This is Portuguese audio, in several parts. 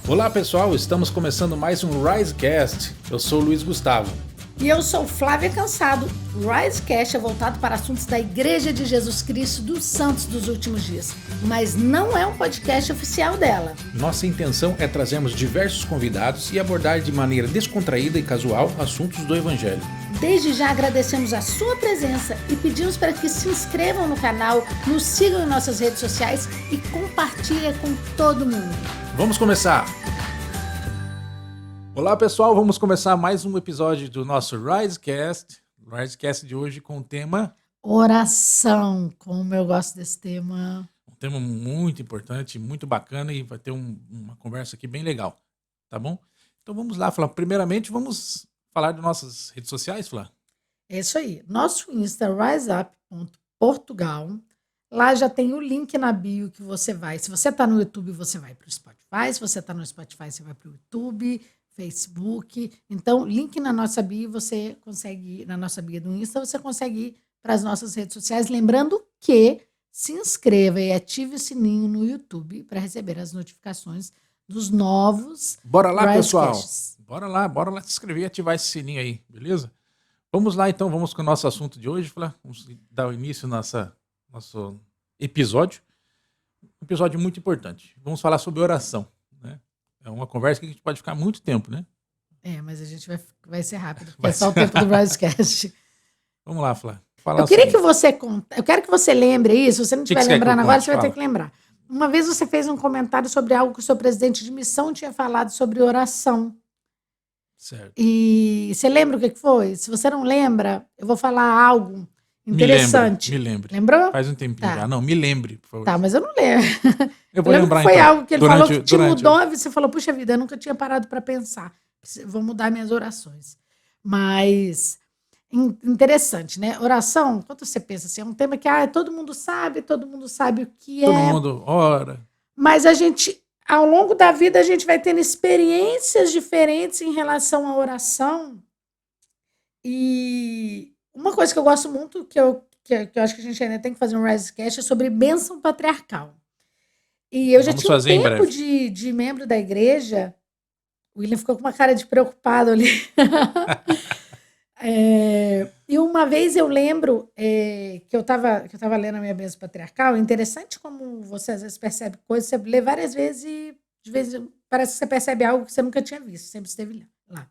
Olá pessoal, estamos começando mais um RiseCast. Eu sou o Luiz Gustavo. E eu sou Flávia Cansado. O RiseCast é voltado para assuntos da Igreja de Jesus Cristo dos Santos dos Últimos Dias, mas não é um podcast oficial dela. Nossa intenção é trazermos diversos convidados e abordar de maneira descontraída e casual assuntos do Evangelho. Desde já agradecemos a sua presença e pedimos para que se inscrevam no canal, nos sigam em nossas redes sociais e compartilhem com todo mundo. Vamos começar! Olá pessoal, vamos começar mais um episódio do nosso RiseCast. O RiseCast de hoje com o tema... Oração, como eu gosto desse tema. Um tema muito importante, muito bacana e vai ter uma conversa aqui bem legal, tá bom? Então vamos lá, Flá. Primeiramente vamos falar de nossas redes sociais, Flá. É isso aí. Nosso Insta, riseup.portugal. Lá já tem o link na bio que você vai. Se você está no YouTube, você vai para o Spotify. Se você está no Spotify, você vai para o YouTube, Facebook. Então, link na nossa bio, você consegue ir, na nossa bio do Insta, você consegue ir para as nossas redes sociais. Lembrando que se inscreva e ative o sininho no YouTube para receber as notificações dos novos. Bora lá, pessoal. Risecasts. Bora lá se inscrever e ativar esse sininho aí, beleza? Vamos lá então, vamos com o nosso assunto de hoje, Flá. Vamos dar o início ao nosso episódio. Um episódio muito importante. Vamos falar sobre oração, né? É uma conversa que a gente pode ficar muito tempo, né? É, mas a gente vai ser rápido, porque é só o tempo do Risecast. Vamos lá, Flá. Fala Eu queria assim. que você conte. Eu quero que você lembre isso. Se você não Que estiver você quer que lembrando eu agora, conte? você vai ter Fala. que lembrar. Uma vez você fez um comentário sobre algo que o seu presidente de missão tinha falado sobre oração. Certo. E você lembra o que foi? Se você não lembra, eu vou falar algo interessante. Me lembre. Lembrou? Faz um tempinho Tá. já. Não, me lembre, por favor. Tá, mas eu não lembro. Eu vou Eu lembro lembrar que foi então. algo que ele falou que te mudou e você falou, puxa vida, eu nunca tinha parado para pensar. Vou mudar minhas orações. Mas interessante, né? Oração, quando você pensa assim, é um tema que todo mundo sabe o que Todo é. mundo ora. Mas a gente, ao longo da vida, a gente vai tendo experiências diferentes em relação à oração. E uma coisa que eu gosto muito, que eu acho que a gente ainda tem que fazer um Risecast, é sobre bênção patriarcal. E eu já Vamos tinha um fazer em tempo breve. de membro da igreja. O William ficou com uma cara de preocupado ali. E uma vez eu lembro que eu estava lendo a minha bênção patriarcal. É interessante como você às vezes percebe coisas, você lê várias vezes e de vez parece que você percebe algo que você nunca tinha visto, sempre esteve lá.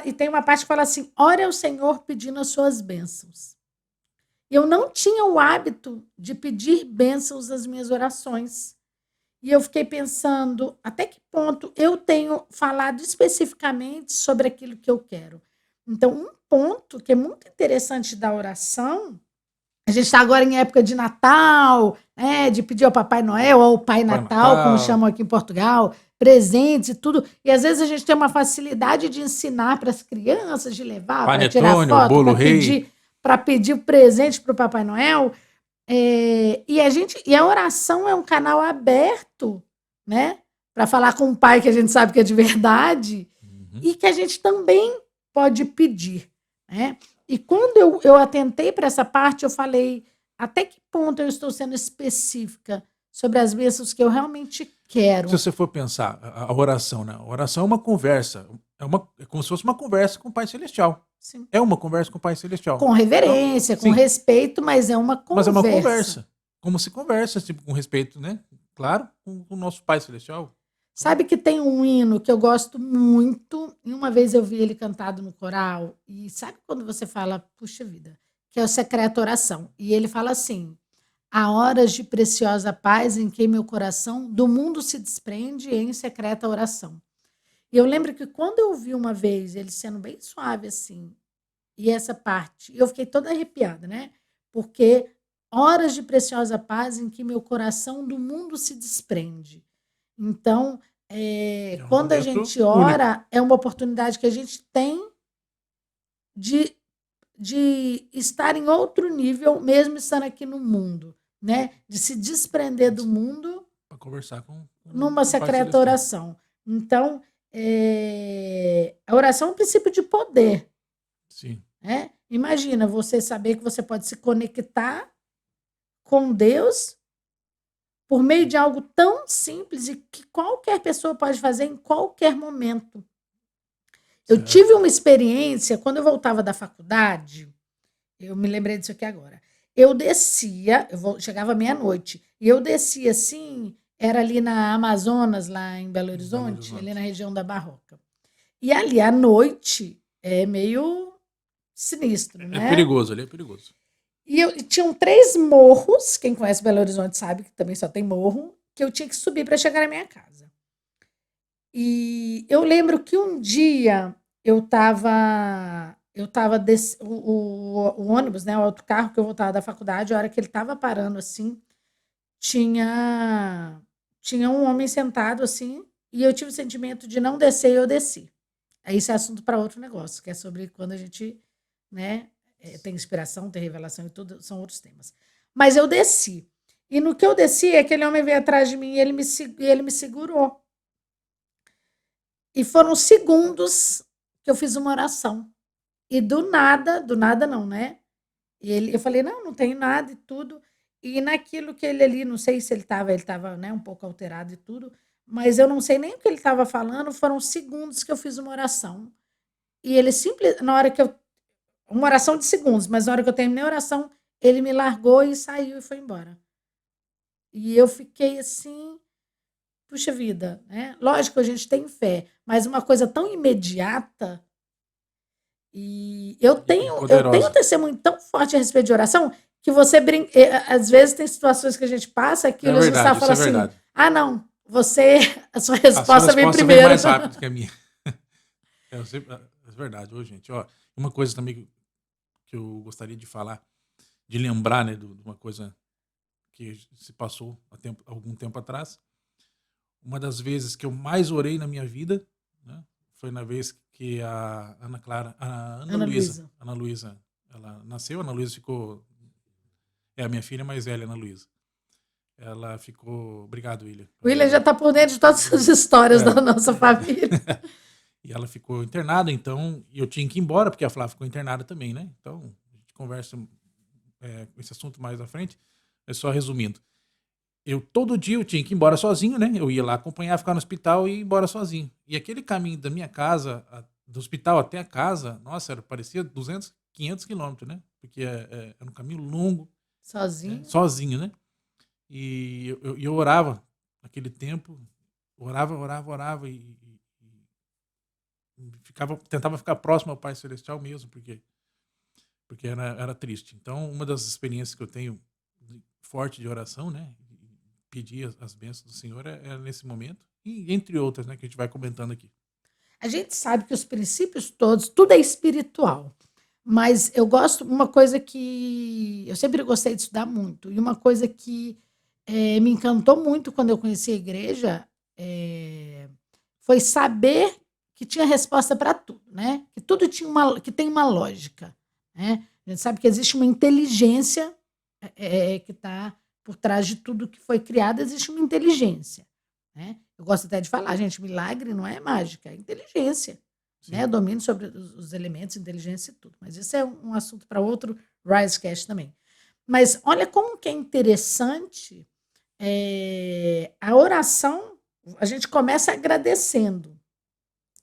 E tem uma parte que fala assim: ore ao Senhor pedindo as suas bênçãos. E eu não tinha o hábito de pedir bênçãos nas minhas orações. E eu fiquei pensando até que ponto eu tenho falado especificamente sobre aquilo que eu quero. Então, um ponto que é muito interessante da oração, a gente está agora em época de Natal, né, de pedir ao Papai Noel, ou ao Pai Natal, como chamam aqui em Portugal, presentes e tudo. E às vezes a gente tem uma facilidade de ensinar para as crianças, de levar, para tirar foto, para pedir presente para o Papai Noel. E a oração é um canal aberto, né, para falar com o pai que a gente sabe que é de verdade, e que a gente também pode pedir, né? E quando eu atentei para essa parte, eu falei até que ponto eu estou sendo específica sobre as bênçãos que eu realmente quero. Se você for pensar, a oração, né? A oração é uma conversa, é como se fosse uma conversa com o Pai Celestial. Sim. É uma conversa com o Pai Celestial. Com reverência, então, com respeito, mas é uma conversa. Mas é uma conversa. Como se conversa, tipo, com respeito, né? Claro, com o nosso Pai Celestial. Sabe que tem um hino que eu gosto muito, e uma vez eu vi ele cantado no coral, e sabe quando você fala, puxa vida, que é o Secreto Oração. E ele fala assim: há horas de preciosa paz em que meu coração do mundo se desprende em secreta oração. E eu lembro que quando eu vi uma vez ele sendo bem suave assim, e essa parte, eu fiquei toda arrepiada, né? Porque horas de preciosa paz em que meu coração do mundo se desprende. Então, quando a gente ora, único. É uma oportunidade que a gente tem de estar em outro nível, mesmo estando aqui no mundo, né? De se desprender do mundo para conversar com numa secreta oração. Então, a oração é um princípio de poder. Sim. Né? Imagina você saber que você pode se conectar com Deus por meio de algo tão simples e que qualquer pessoa pode fazer em qualquer momento. Eu Certo. tive uma experiência, quando eu voltava da faculdade, eu me lembrei disso aqui agora. Eu descia, chegava meia-noite, e eu descia assim, era ali na Amazonas, lá em Belo Em Belo Horizonte, ali na Horizonte. região da Barroca. E ali à noite é meio sinistro, É né? perigoso, ali é perigoso. E tinham 3 morros, quem conhece Belo Horizonte sabe que também só tem morro, que eu tinha que subir para chegar na minha casa. E eu lembro que um dia o ônibus, né, o autocarro que eu voltava da faculdade, a hora que ele estava parando assim, tinha tinha um homem sentado assim, e eu tive o sentimento de não descer e eu desci. Aí isso é assunto para outro negócio, que é sobre quando a gente, né, tem inspiração, tem revelação e tudo, são outros temas. Mas eu desci. E no que eu desci, aquele homem veio atrás de mim e ele me segurou. E foram segundos que eu fiz uma oração. E do nada não, né? Eu falei, não, não tem nada e tudo. E naquilo que ele ali, não sei se ele estava, né, um pouco alterado e tudo, mas eu não sei nem o que ele estava falando, foram segundos que eu fiz uma oração. E ele na hora que eu, uma oração de segundos, mas na hora que eu terminei a oração, ele me largou e saiu e foi embora. E eu fiquei assim, puxa vida, né? Lógico, a gente tem fé, mas uma coisa tão imediata. E E eu tenho um poderosa. testemunho tão forte a respeito de oração que você brinca. Às vezes tem situações que a gente passa, É aquilo a gente verdade, fala isso é assim: verdade. ah, não, você, a sua A sua resposta vem resposta vem primeiro. mais rápido que a minha. É verdade, ô, gente. Ó, uma coisa também que eu gostaria de falar, de lembrar, né, de uma coisa que se passou algum tempo atrás. Uma das vezes que eu mais orei na minha vida, né, foi na vez que a Ana Luísa. Ana Luísa, ela nasceu, a Ana Luísa ficou, é a minha filha mais velha, Ana Luísa. Ela ficou, obrigado, William. O William já está por dentro de todas as histórias É. da nossa família. E ela ficou internada, então, e eu tinha que ir embora, porque a Flávia ficou internada também, né? Então, a gente conversa esse assunto mais à frente, é só resumindo. Todo dia eu tinha que ir embora sozinho, né? Eu ia lá acompanhar, ficar no hospital e ir embora sozinho. E aquele caminho da minha casa, do hospital até a casa, nossa, parecia 200, 500 quilômetros, né? Porque era um caminho longo, né? Sozinho. Sozinho, né? E eu orava naquele tempo, orava e tentava ficar próximo ao Pai Celestial mesmo, porque era triste. Então, uma das experiências que eu tenho forte de oração, né? Pedir as bênçãos do Senhor é nesse momento, e entre outras, né, que a gente vai comentando aqui. A gente sabe que os princípios todos, tudo é espiritual. Mas eu gosto, uma coisa que eu sempre gostei de estudar muito, e uma coisa que me encantou muito quando eu conheci a igreja foi saber que tinha resposta para tudo, né? Que tudo que tem uma lógica, né? A gente sabe que existe uma inteligência que está por trás de tudo que foi criado, existe uma inteligência, né? Eu gosto até de falar, gente, milagre não é mágica, é inteligência, né? Sim. Domínio sobre os elementos, inteligência e tudo. Mas isso é um assunto para outro Risecast também. Mas olha como que é interessante a oração, a gente começa agradecendo.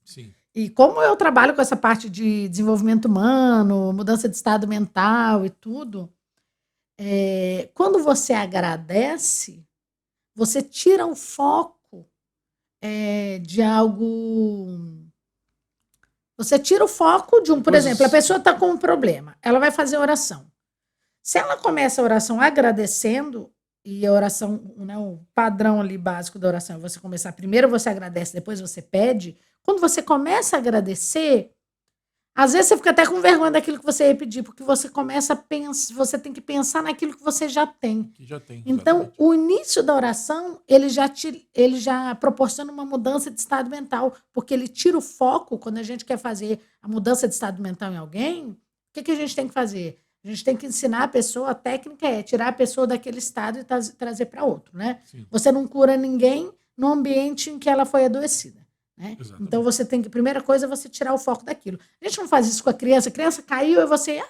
Sim. E como eu trabalho com essa parte de desenvolvimento humano, mudança de estado mental e tudo, quando você agradece, você tira o foco de algo. Você tira o foco de por exemplo, a pessoa está com um problema, ela vai fazer oração. Se ela começa a oração agradecendo, e a oração, né, o padrão ali básico da oração é você começar primeiro, você agradece, depois você pede. Quando você começa a agradecer, às vezes você fica até com vergonha daquilo que você ia pedir, porque você começa a pensar, você tem que pensar naquilo que você já tem. Que já tem, Então, exatamente. o início da oração, ele já proporciona uma mudança de estado mental, porque ele tira o foco, quando a gente quer fazer a mudança de estado mental em alguém, o que a gente tem que fazer? A gente tem que ensinar a pessoa, a técnica é tirar a pessoa daquele estado e trazer para outro, né? Sim. Você não cura ninguém no ambiente em que ela foi adoecida, né? Então você tem que, primeira coisa, é você tirar o foco daquilo. A gente não faz isso com a criança caiu e você,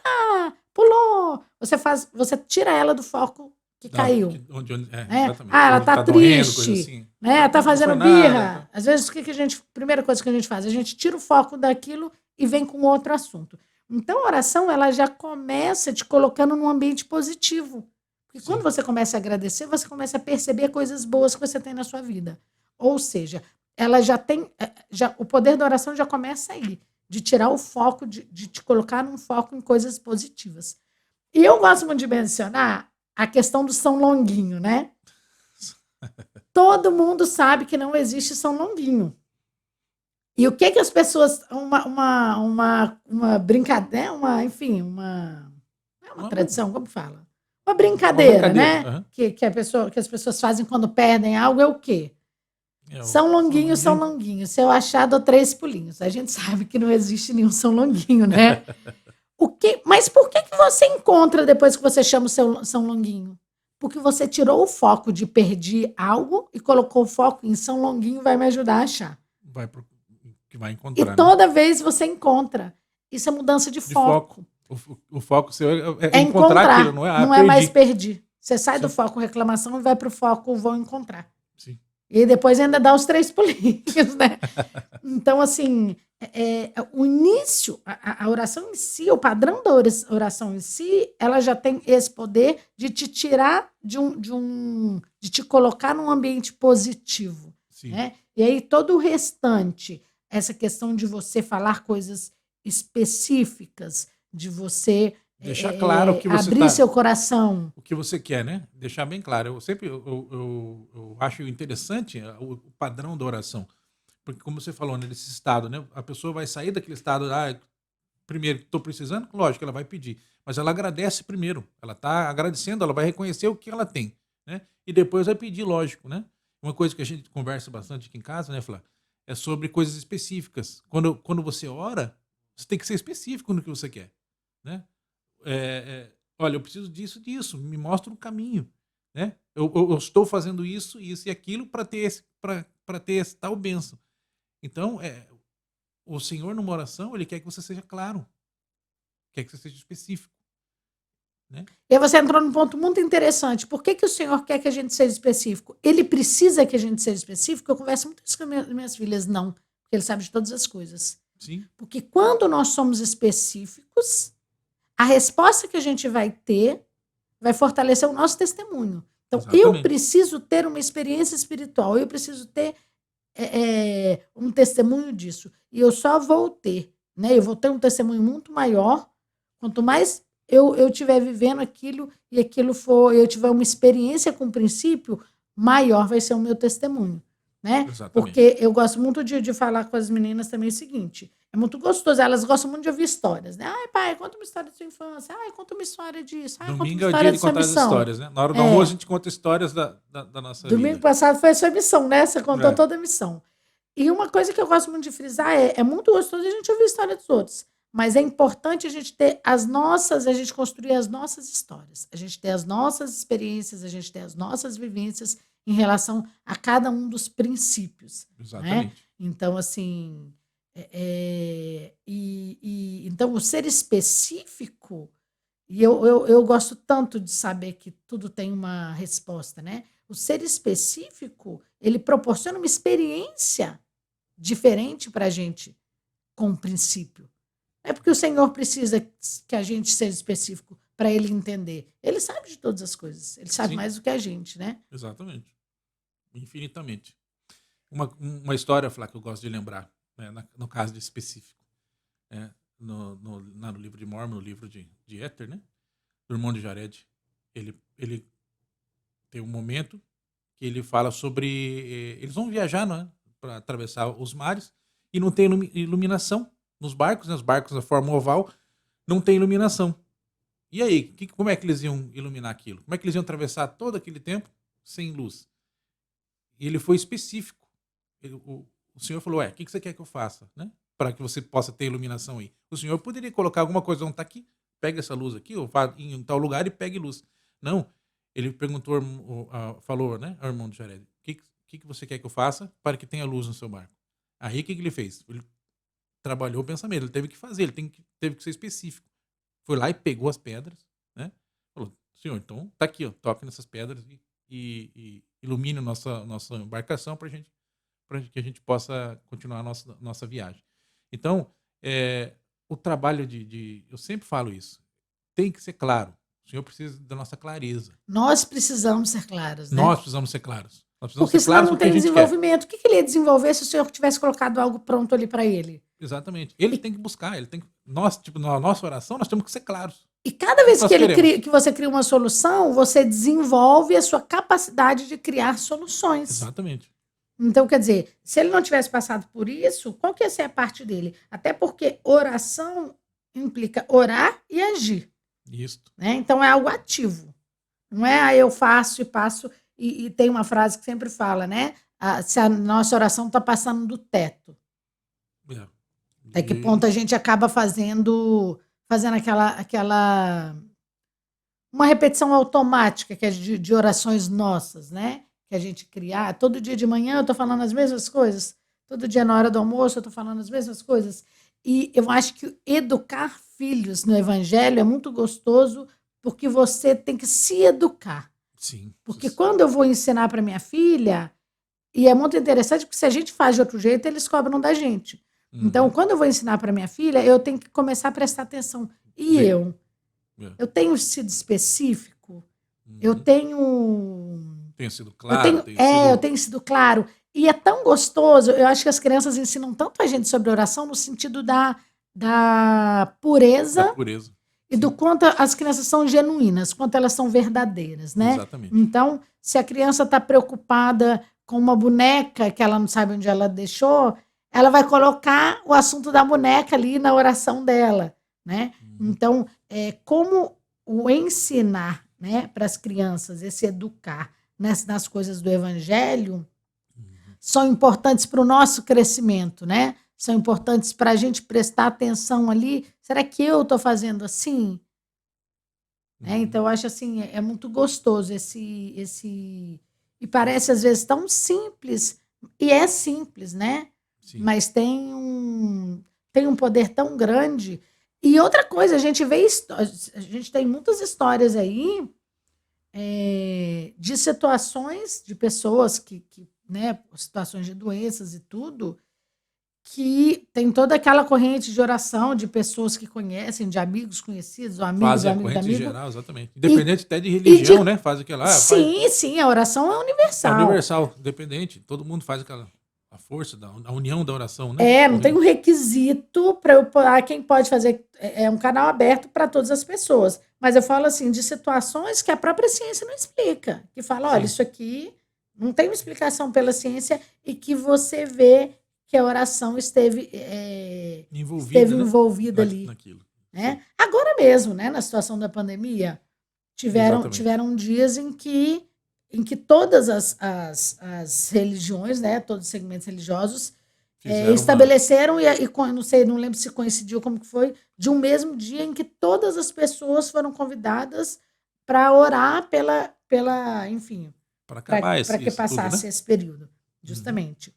pulou. Você tira ela do foco que caiu. Exatamente. Ela Onde tá tá doendo, coisa triste, assim. né? Ela tá Não fazendo foi nada. birra. Às vezes, o que a gente, primeira coisa que a gente faz? A gente tira o foco daquilo e vem com outro assunto. Então, a oração, ela já começa te colocando num ambiente positivo. Porque Sim. quando você começa a agradecer, você começa a perceber coisas boas que você tem na sua vida. Ou seja, ela já tem, o poder da oração já começa aí, de tirar o foco, de te colocar num foco em coisas positivas. E eu gosto muito de mencionar a questão do São Longuinho, né? Todo mundo sabe que não existe São Longuinho. E o que as pessoas. Uma brincadeira, enfim, não é uma tradição, como fala? Uma brincadeira, né? Uhum. Que as pessoas fazem quando perdem algo é o quê? São Longuinho, São Longuinho. Se eu achar, dou 3 pulinhos. A gente sabe que não existe nenhum São Longuinho, né? Mas por que você encontra depois que você chama o seu São Longuinho? Porque você tirou o foco de perdi algo e colocou o foco em São Longuinho vai me ajudar a achar. Que vai encontrar. E toda vez você encontra. Isso é mudança de foco. O foco seu é encontrar aquilo, não é? Não é mais perdi. Você sai do foco reclamação e vai para o foco vou encontrar. Sim. E depois ainda dá os 3 pulinhos, né? Então, assim, o início, a oração em si, o padrão da oração em si, ela já tem esse poder de te tirar de te colocar num ambiente positivo. Né? E aí todo o restante, essa questão de você falar coisas específicas, de você deixar claro que você abrir seu coração. O que você quer, né? Deixar bem claro. Eu sempre eu acho interessante o padrão da oração. Porque, como você falou, né, nesse estado, né? A pessoa vai sair daquele estado, primeiro, estou precisando, lógico, ela vai pedir. Mas ela agradece primeiro. Ela está agradecendo, ela vai reconhecer o que ela tem. Né? E depois vai pedir, lógico, né? Uma coisa que a gente conversa bastante aqui em casa, né, Flá? É sobre coisas específicas. Quando você ora, você tem que ser específico no que você quer. Né? Olha, eu preciso disso, me mostra um caminho. Né? Eu estou fazendo isso e aquilo para ter esse tal bênção. Então, o Senhor, numa oração, Ele quer que você seja claro. Quer que você seja específico. Né? E aí você entrou num ponto muito interessante. Por que o Senhor quer que a gente seja específico? Ele precisa que a gente seja específico? Eu converso muito isso com minhas filhas. Não, porque Ele sabe de todas as coisas. Sim. Porque quando nós somos específicos, a resposta que a gente vai ter vai fortalecer o nosso testemunho. Então, Exatamente. Eu preciso ter uma experiência espiritual, eu preciso ter um testemunho disso. E eu só vou ter, né? Eu vou ter um testemunho muito maior, quanto mais eu estiver vivendo aquilo e aquilo eu tiver uma experiência com o princípio, maior vai ser o meu testemunho. Né? Porque eu gosto muito de falar com as meninas também o seguinte: é muito gostoso, elas gostam muito de ouvir histórias, né? Ai, pai, conta uma história da sua infância. Ai, conta uma história disso. Ai, Domingo conta uma história é o dia de contar as histórias, né? Na hora do almoço a gente conta histórias da nossa vida. Domingo passado foi a sua missão, né? Você contou toda a missão. E uma coisa que eu gosto muito de frisar é muito gostoso a gente ouvir a história dos outros. Mas é importante a gente ter a gente construir as nossas histórias. A gente ter as nossas experiências, a gente ter as nossas vivências em relação a cada um dos princípios. Exatamente. Né? Então, assim... então, o ser específico... E eu gosto tanto de saber que tudo tem uma resposta, né? O ser específico, ele proporciona uma experiência diferente para a gente com o princípio. Não é porque o Senhor precisa que a gente seja específico para Ele entender. Ele sabe de todas as coisas. Ele sabe mais do que a gente, né? Exatamente. Infinitamente. Uma história, Flá, que eu gosto de lembrar, né, no caso de específico. No livro de Mormon, no livro de Éter, né? Do irmão de Jared. Ele tem um momento que ele fala sobre... eles vão viajar, né, para atravessar os mares e não tem iluminação nos barcos, né? Os barcos da forma oval não tem iluminação. E aí, como é que eles iam iluminar aquilo? Como é que eles iam atravessar todo aquele tempo sem luz? E ele foi específico. O Senhor falou, o que você quer que eu faça, né? Para que você possa ter iluminação aí. O Senhor poderia colocar alguma coisa, está aqui, pega essa luz aqui, ou vá em tal lugar e pegue luz. Não. Ele perguntou, falou, né, ao irmão de Jared, o que você quer que eu faça para que tenha luz no seu barco? Aí o que ele fez? Ele trabalhou o pensamento, ele teve que fazer, teve que ser específico. Foi lá e pegou as pedras, né? Falou, Senhor, então tá aqui, ó, toque nessas pedras e ilumine nossa embarcação para que a gente possa continuar a nossa viagem. Então, o trabalho eu sempre falo isso, tem que ser claro. O Senhor precisa da nossa clareza. Nós precisamos ser claros, né? Nós precisamos ser claros. Nós precisamos Porque ser senão claros não com o que a tem gente quer. desenvolvimento. O que ele ia desenvolver se o senhor tivesse colocado algo pronto ali para ele? Exatamente. Ele tem que buscar, nós, tipo, na nossa oração, nós temos que ser claros. E cada vez Nós que queremos. que você cria uma solução, você desenvolve a sua capacidade de criar soluções. Exatamente. Então, quer dizer, se ele não tivesse passado por isso, qual que ia ser a parte dele? Até porque oração implica orar e agir, Isso. né? Então é algo ativo. Não é eu faço e passo. E tem uma frase que sempre fala, né? Se a nossa oração está passando do teto. É. Até que ponto a gente acaba fazendo aquela uma repetição automática que é de orações nossas, né? Que a gente cria. Todo dia de manhã eu estou falando as mesmas coisas. Todo dia na hora do almoço eu estou falando as mesmas coisas. E eu acho que educar filhos no evangelho é muito gostoso porque você tem que se educar. Sim. Porque quando eu vou ensinar para minha filha, e é muito interessante porque se a gente faz de outro jeito, eles cobram da gente. Então, quando eu vou ensinar para minha filha, eu tenho que começar a prestar atenção. E Sim. eu tenho sido específico, eu tenho sido claro. eu tenho sido claro. E é tão gostoso, eu acho que as crianças ensinam tanto a gente sobre oração no sentido da pureza. Da pureza. E do quanto as crianças são genuínas, quanto elas são verdadeiras, né? Exatamente. Então, se a criança está preocupada com uma boneca que ela não sabe onde ela deixou, ela vai colocar o assunto da boneca ali na oração dela, né? Então, como o ensinar, né, para as crianças, esse educar nas coisas do evangelho, são importantes para o nosso crescimento, né? São importantes para a gente prestar atenção ali. Será que eu estou fazendo assim? Então, eu acho assim, é muito gostoso esse. E parece às vezes tão simples, e é simples, né? Sim. Mas tem um poder tão grande. E outra coisa, a gente tem muitas histórias aí de situações de pessoas né, situações de doenças e tudo, que tem toda aquela corrente de oração de pessoas que conhecem, de amigos conhecidos, ou amigos, Fazem a amigo, corrente amigo. geral, exatamente. Independente até de religião, né? Faz aquela. Sim, a oração é universal. É universal, independente. Todo mundo faz a força, a união da oração, né? Não tem um requisito para quem pode fazer. É um canal aberto para todas as pessoas. Mas eu falo assim, de situações que a própria ciência não explica. Que fala, olha, isso aqui não tem uma explicação pela ciência e que você vê que a oração esteve envolvida ali. Naquilo. Né? Agora mesmo, né, na situação da pandemia, tiveram dias em que todas as religiões, né, todos os segmentos religiosos, estabeleceram, não lembro se coincidiu como que foi, de um mesmo dia em que todas as pessoas foram convidadas para orar enfim, para que passasse tudo, né? Esse período, justamente.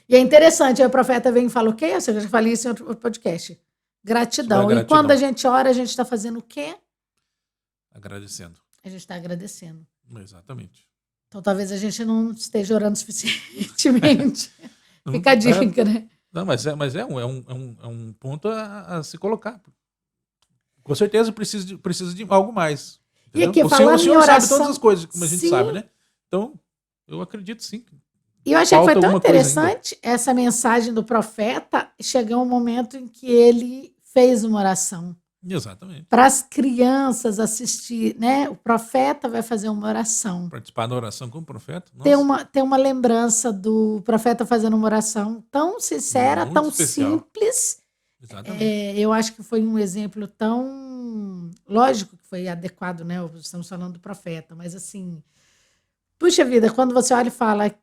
E é interessante, aí o profeta vem e fala o quê? Eu já falei isso em outro podcast. Gratidão. E quando a gente ora, a gente está fazendo o quê? Agradecendo. A gente está agradecendo. Exatamente. Então talvez a gente não esteja orando suficientemente. Fica a dica, né? Não, mas é um ponto a se colocar. Com certeza precisa de algo mais. Entendeu? E aqui, falando o senhor em oração, sabe todas as coisas, como a gente sabe, né? Então, eu acredito sim. E eu achei que foi tão interessante essa mensagem do profeta. Chegou um momento em que ele fez uma oração. Exatamente. Para as crianças assistir, né? O profeta vai fazer uma oração. Participar da oração com o profeta? Nossa. Tem uma lembrança do profeta fazendo uma oração tão sincera, muito tão especial. Simples. Exatamente. Eu acho que foi um exemplo tão... Lógico que foi adequado, né? Estamos falando do profeta, mas assim... Puxa vida, quando você olha e fala...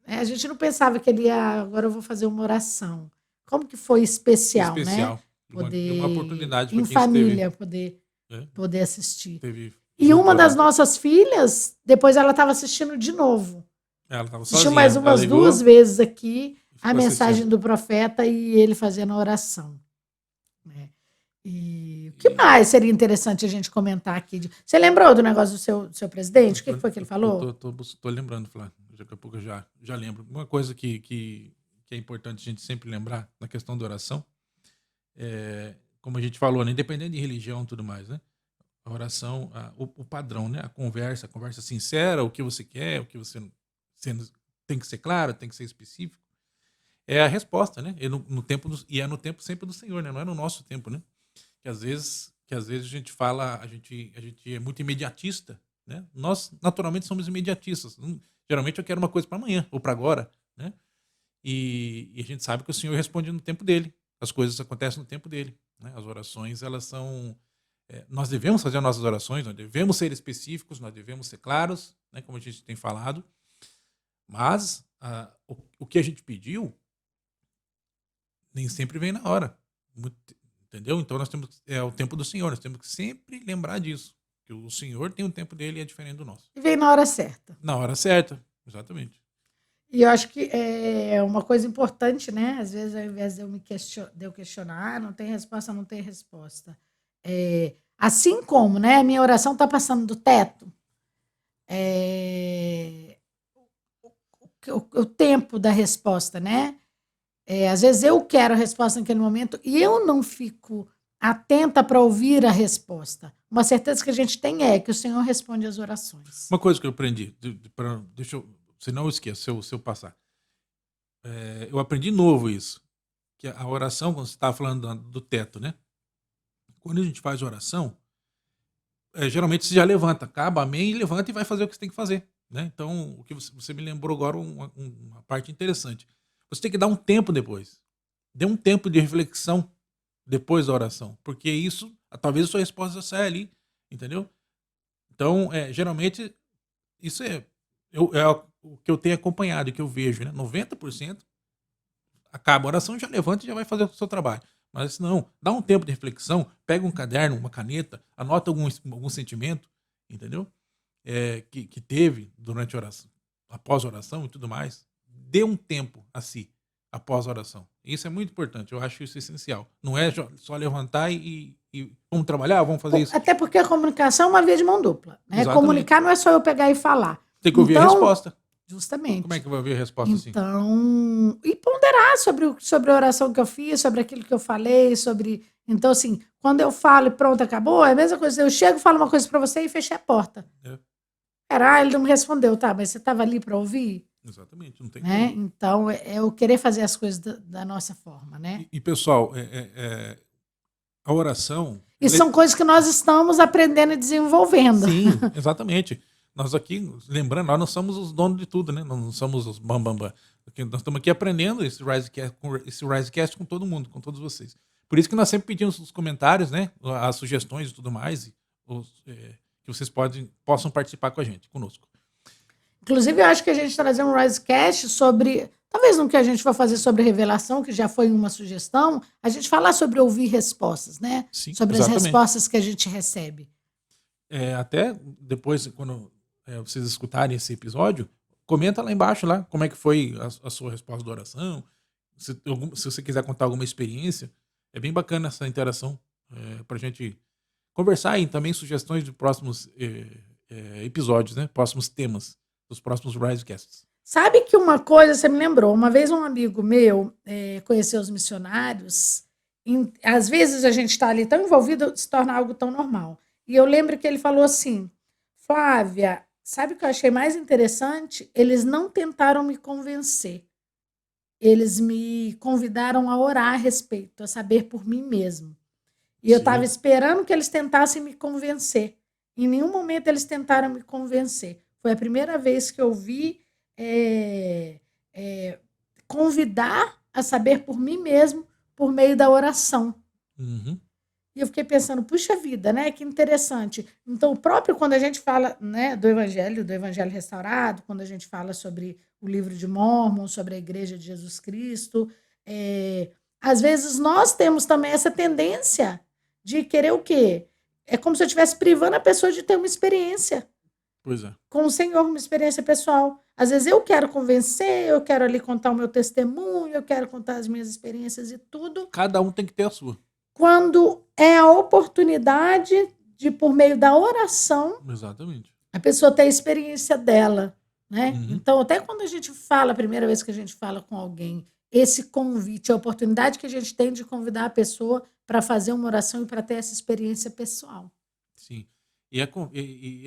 a gente não pensava que ele ia... Agora eu vou fazer uma oração. Como que foi especial, né? Poder, uma oportunidade em família, poder assistir. E uma das nossas filhas, depois ela estava assistindo de novo. Ela estava assistiu sozinha. mais umas 2 vezes aqui a mensagem do profeta e ele fazendo a oração. E o que mais seria interessante a gente comentar aqui? Você lembrou do negócio do seu presidente? O que foi que ele falou? Tô lembrando, Flávio. Daqui a pouco eu já lembro. Uma coisa que é importante a gente sempre lembrar na questão da oração, como a gente falou, né, independente de religião e tudo mais, né? A oração, o padrão, né? A conversa sincera, o que você quer, o que você tem que ser claro, tem que ser específico. É a resposta, né? E no tempo e é no tempo sempre do Senhor, né? Não é no nosso tempo, né? Que às vezes a gente fala, a gente é muito imediatista, né? Nós naturalmente somos imediatistas. Geralmente eu quero uma coisa para amanhã ou para agora, né? E a gente sabe que o Senhor responde no tempo dele. As coisas acontecem no tempo dele, né? As orações, elas são nós devemos fazer as nossas orações, nós devemos ser específicos, nós devemos ser claros, né? Como a gente tem falado. Mas o que a gente pediu nem sempre vem na hora. Entendeu? Então nós temos o tempo do Senhor, nós temos que sempre lembrar disso. Que o Senhor tem o tempo dele e é diferente do nosso. E vem na hora certa. Na hora certa, exatamente. E eu acho que é uma coisa importante, né? Às vezes, ao invés de eu questionar, não tem resposta, não tem resposta. Assim como, né? A minha oração está passando do teto. O tempo da resposta, né? Às vezes eu quero a resposta naquele momento e eu não fico atenta para ouvir a resposta. Uma certeza que a gente tem é que o Senhor responde às orações. Uma coisa que eu aprendi, se não eu esqueço, se eu passar. Eu aprendi novo isso. Que a oração, quando você estava falando do teto, né? Quando a gente faz oração, geralmente você já levanta, acaba, amém, e levanta e vai fazer o que você tem que fazer. Né? Então, o que você me lembrou agora, uma parte interessante. Você tem que dar um tempo depois. Dê um tempo de reflexão depois da oração. Porque isso, talvez a sua resposta saia ali. Entendeu? Então, geralmente, isso é o que eu tenho acompanhado e que eu vejo. Né? 90% acaba a oração, já levanta e já vai fazer o seu trabalho. Mas não, dá um tempo de reflexão, pega um caderno, uma caneta, anota algum sentimento, entendeu? Que teve durante a oração, após a oração e tudo mais. Dê um tempo a si, após a oração. Isso é muito importante, eu acho isso essencial. Não é só levantar e vamos trabalhar, vamos fazer isso. Até porque a comunicação é uma via de mão dupla. Né? Comunicar não é só eu pegar e falar. Tem que ouvir a resposta. Justamente. Como é que vai ouvir a resposta assim? Então, e ponderar sobre a oração que eu fiz, sobre aquilo que eu falei, sobre... Então, assim, quando eu falo e pronto, acabou, é a mesma coisa. Eu chego, falo uma coisa para você e fechei a porta. Ele não me respondeu, tá, mas você estava ali para ouvir? Exatamente, não tem né? Como. Então, é eu querer fazer as coisas da nossa forma, né? E pessoal, a oração... E são coisas que nós estamos aprendendo e desenvolvendo. Sim, exatamente. Nós aqui, lembrando, nós não somos os donos de tudo, né? Nós não somos os bambambam. Nós estamos aqui aprendendo esse Risecast com todo mundo, com todos vocês. Por isso que nós sempre pedimos os comentários, né? As sugestões e tudo mais, que vocês possam participar com a gente, conosco. Inclusive, eu acho que a gente trazer um Risecast sobre... Talvez no que a gente vai fazer sobre revelação, que já foi uma sugestão, a gente falar sobre ouvir respostas, né? Sim, sobre exatamente. As respostas que a gente recebe. Até depois, quando vocês escutarem esse episódio, comenta lá embaixo lá, como é que foi a sua resposta da oração. Se você quiser contar alguma experiência, é bem bacana essa interação para a gente conversar e também sugestões de próximos episódios, né? Próximos temas dos próximos Risecasts. Sabe que uma coisa você me lembrou? Uma vez um amigo meu conheceu os missionários. Às vezes a gente está ali tão envolvido, se torna algo tão normal. E eu lembro que ele falou assim, Flávia, sabe o que eu achei mais interessante? Eles não tentaram me convencer. Eles me convidaram a orar a respeito, a saber por mim mesmo. E eu estava esperando que eles tentassem me convencer. Em nenhum momento eles tentaram me convencer. Foi a primeira vez que eu vi convidar a saber por mim mesmo por meio da oração. Uhum. E eu fiquei pensando, puxa vida, né? Que interessante. Então, o próprio, quando a gente fala, né, do Evangelho restaurado, quando a gente fala sobre o livro de Mórmon, sobre a Igreja de Jesus Cristo, às vezes nós temos também essa tendência de querer o quê? É como se eu estivesse privando a pessoa de ter uma experiência. Pois é. Com o Senhor, uma experiência pessoal. Às vezes eu quero convencer, eu quero ali contar o meu testemunho, eu quero contar as minhas experiências e tudo. Cada um tem que ter a sua. quando é a oportunidade de, por meio da oração, Exatamente. a pessoa ter a experiência dela, né? Uhum. Então, até quando a gente fala, a primeira vez que a gente fala com alguém, esse convite, a oportunidade que a gente tem de convidar a pessoa para fazer uma oração e para ter essa experiência pessoal. Sim. E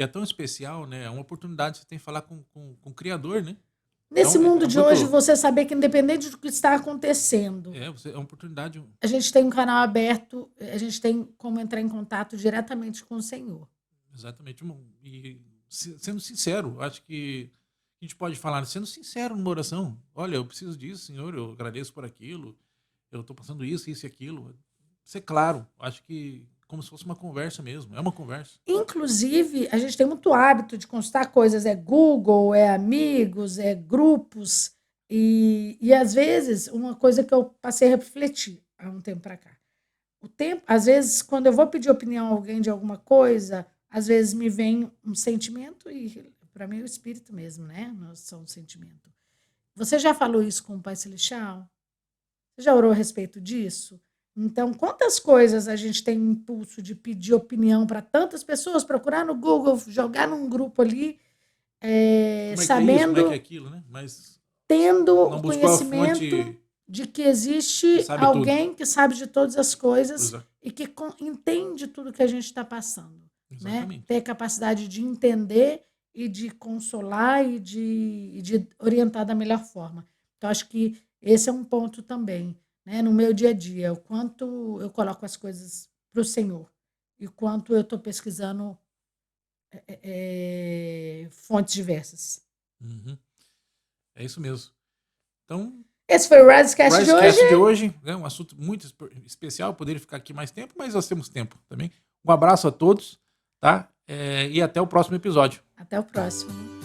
é tão especial, né? É uma oportunidade que você tem de falar com o Criador, né? Nesse Então, mundo é de hoje, muito. você saber que, independente do que está acontecendo, É uma oportunidade. a gente tem um canal aberto, a gente tem como entrar em contato diretamente com o Senhor. Exatamente. E sendo sincero, acho que a gente pode falar, sendo sincero numa oração. Olha, eu preciso disso, Senhor, eu agradeço por aquilo, eu estou passando isso, isso e aquilo. Ser claro, acho que como se fosse uma conversa mesmo. É uma conversa. Inclusive, a gente tem muito hábito de consultar coisas, é Google, é amigos, é grupos, e às vezes, uma coisa que eu passei a refletir há um tempo para cá. Às vezes, quando eu vou pedir opinião a alguém de alguma coisa, às vezes me vem um sentimento, e para mim é o espírito mesmo, né? Nós somos sentimento. Você já falou isso com o Pai Celestial? Você já orou a respeito disso? Então, quantas coisas a gente tem impulso de pedir opinião para tantas pessoas, procurar no Google, jogar num grupo ali, Como é que é isso? Como é que é sabendo, aquilo, né? Mas tendo não o buscou a conhecimento fonte de que que existe sabe tudo. alguém que sabe de todas as coisas Exato. e que entende tudo que a gente está passando, né? Exatamente. Ter a capacidade de entender e de consolar e de orientar da melhor forma. Então, acho que esse é um ponto também, né? No meu dia a dia, o quanto eu coloco as coisas para o Senhor e o quanto eu estou pesquisando fontes diversas. Uhum. É isso mesmo. Então, Esse foi o Risecast de hoje. Risecast de hoje é um assunto muito especial. Poderia ficar aqui mais tempo, mas nós temos tempo também. Um abraço a todos, tá? E até o próximo episódio. Até o próximo.